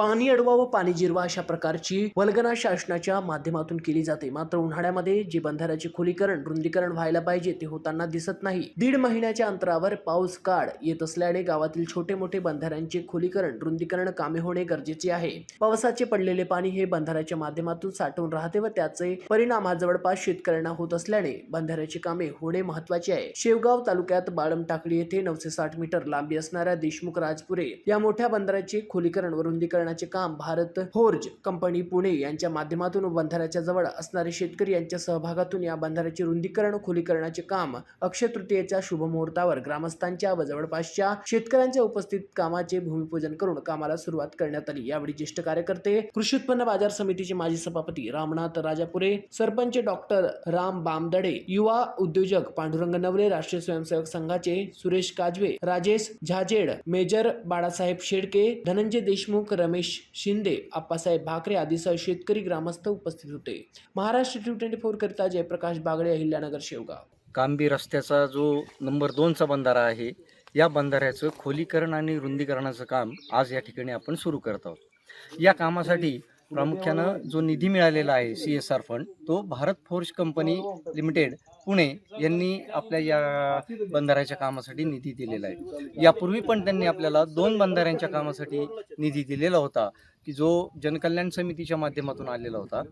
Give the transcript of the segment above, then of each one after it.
पाणी अडवा व पाणी जिरवा अशा प्रकारची वल्गना शासनाच्या माध्यमातून केली जाते। मात्र उन्हाळ्यामध्ये जे बंधाऱ्याचे खोलीकरण रुंदीकरण व्हायला पाहिजे ते होताना दिसत नाही। 1.5 महिन्याच्या अंतरावर पाऊस काळ येत असल्याने गावातील छोटे मोठे बंधाऱ्यांचे खोलीकरण रुंदीकरण कामे होणे गरजेचे आहे। पावसाचे पडलेले पाणी हे बंधाऱ्याच्या माध्यमातून साठून राहते व त्याचे परिणाम हा जवळपास शेतकऱ्यांना होत असल्याने बंधाऱ्याची कामे होणे महत्त्वाचे आहे। शेवगाव तालुक्यात बाळम टाकळी येथे 960 मीटर लांबी असणाऱ्या देशमुख राजपुरे या मोठ्या बंधाऱ्याचे खोलीकरण व रुंदीकरणाचे काम भारत फोर्ज कंपनी पुणे यांच्या माध्यमातून बंधाऱ्याच्या जवळ असणारे शेतकरी यांच्या सहभागातून या बंधाऱ्याचे रुंदीकरण खोलीकरणाचे काम अक्षय तृतीयेच्या शुभ मुहूर्तावर ग्रामस्थांच्या व जवळपासच्या शेतकऱ्यांच्या उपस्थित कामाचे भूमिपूजन करून कामाला सुरुवात करण्यात आली। यावेळी ज्येष्ठ कार्यकर्ते, कृषी उत्पन्न बाजार समितीचे माजी सभापती रामनाथ राजापुरे, सरपंच डॉक्टर राम बामदडे, युवा उद्योजक पांडुरंग नवले, राष्ट्रीय स्वयंसेवक संघाचे सुरेश काजवे, राजेश झाजेड, मेजर बाळासाहेब शेडके, धनंजय देशमुख, रमेश शिंदे, आप्पासाहेब भाकरे आदीसह शेतकरी ग्रामस्थ उपस्थित होते। महाराष्ट्र T24 करिता जयप्रकाश बागडे, अहिल्यानगर, शेवगाव। कांबी रस्त्याचा जो नंबर 2चा बंधारा आहे, या बंधाऱ्याचं खोलीकरण आणि रुंदीकरणाचं काम आज या ठिकाणी आपण सुरू करत आहोत। या कामासाठी प्रामुख्यानं जो निधी मिळालेला आहे CSR फंड, तो Bharat forge company limited Pune यांनी आपल्या या बंधाऱ्याच्या कामासाठी निधी दिलेला आहे। यापूर्वी पण त्यांनी आपल्याला 2 बंधाऱ्यांच्या कामासाठी निधी दिलेला होता, की जो जनकल्याण समितीच्या माध्यमातून आलेला होता।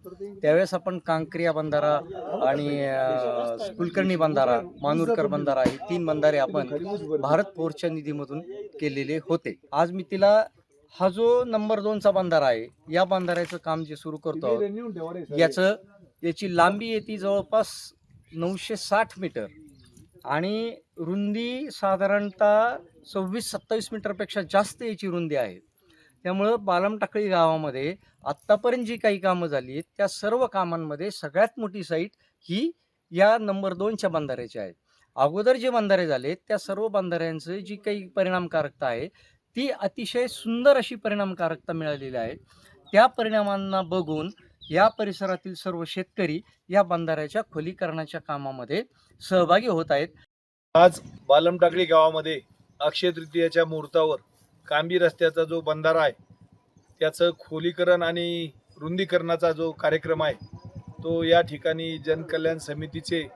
त्यावेळेस आपण कांक्रिया बंधारा आणि कुलकर्णी बंधारा, मानूरकर बंधारा हे 3 बंधारे आपण भारत फोर्जच्या निधीमधून केलेले होते। आज मी तिला हा जो नंबर 2चा बंधारा आहे, या बंधाऱ्याचं काम जे सुरू करतो याची लांबी येते जवळपास 960 मीटर आणि रुंदी साधारणतः 26-27 मीटरपेक्षा जास्त याची रुंदी आहे। त्यामुळं बाळम टाकळी गावामध्ये आत्तापर्यंत जी काही कामं झाली आहेत, त्या सर्व कामांमध्ये सगळ्यात मोठी साईट ही या नंबर 2च्या बंधाऱ्याची आहे। अगोदर जे बंधारे झाले त्या सर्व बंधाऱ्यांचं जी काही परिणामकारकता आहे ती अतिशय सुंदर अशी परिणामकारकता मिळालेली आहे। त्या परिणामांना बघून या परिसरातील सर्व शेतकरी या बंधाऱ्याच्या खोलीकरणाच्या कामामध्ये सहभागी होत आहेत। आज बाळम टाकळी गावामध्ये अक्षय तृतीयेच्या मुहूर्तावर कांबी रस्त्याचा जो बंधारा आहे त्याचं खोलीकरण आणि रुंदीकरणाचा जो कार्यक्रम आहे तो या ठिकाणी जनकल्याण समितीचे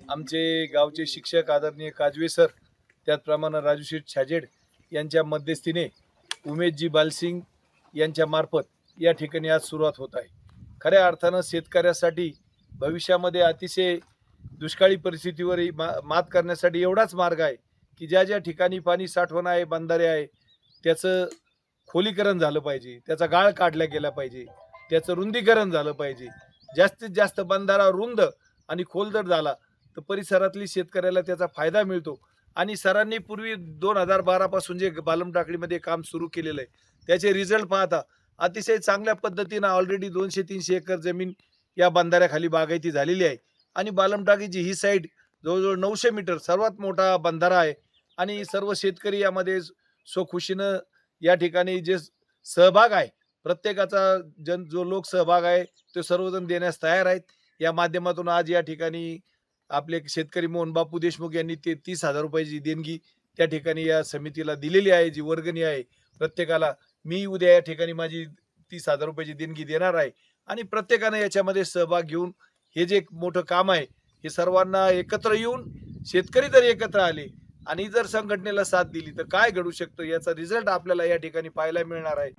आमचे गावचे शिक्षक आदरणीय काजवे सर, त्याचप्रमाणे राजूशेठ छाजेड यांच्या मध्यस्थीने उमेशजी बालसिंग यांच्या मार्फत या ठिकाणी आज सुरुवात होत आहे। खऱ्या अर्थानं शेतकऱ्यासाठी भविष्यामध्ये अतिशय दुष्काळी परिस्थितीवर मात करण्यासाठी एवढाच मार्ग आहे की ज्या ज्या ठिकाणी पाणी साठवण आहे, बंधारे आहे, त्याचं खोलीकरण झालं पाहिजे, त्याचा गाळ काढला गेला पाहिजे, त्याचं रुंदीकरण झालं पाहिजे। जास्तीत जास्त बंधारा रुंद आणि खोल जर झाला तर परिसरातली शेतकऱ्याला त्याचा फायदा मिळतो। आणि सरांनी पूर्वी 2012 पासून जे बाळम टाकळीमध्ये काम सुरू केलेलं आहे त्याचे रिझल्ट पाहता अतिशय चांगल्या पद्धतीनं ऑलरेडी 200-300 एकर जमीन या बंधाऱ्याखाली बागायती झालेली आहे। आणि बाळम टाकळीची ही साईड जवळजवळ 900 मीटर सर्वात मोठा बंधारा आहे आणि सर्व शेतकरी यामध्ये स्वखुशीनं या ठिकाणी जे सहभाग आहे, प्रत्येकाचा जो लोक सहभाग आहे तो सर्वजण देण्यास तयार आहेत। या माध्यमातून आज या ठिकाणी आपले शेतकरी मोहन बापू देशमुख यांनी 30,000 रुपयाची देणगी त्या ठिकाणी या समितीला दिलेली आहे, जी वर्गणी आहे प्रत्येकाला। मी उद्या या ठिकाणी माझी 30,000 रुपयाची देणगी देणार आहे आणि प्रत्येकानं याच्यामध्ये सहभाग घेऊन हे जे मोठं काम आहे हे सर्वांना एकत्र येऊन शेतकरी जर एकत्र आले आणि जर संघटनेला साथ दिली तर काय घडू शकतं याचा रिझल्ट आपल्याला या ठिकाणी पाहायला मिळणार आहे।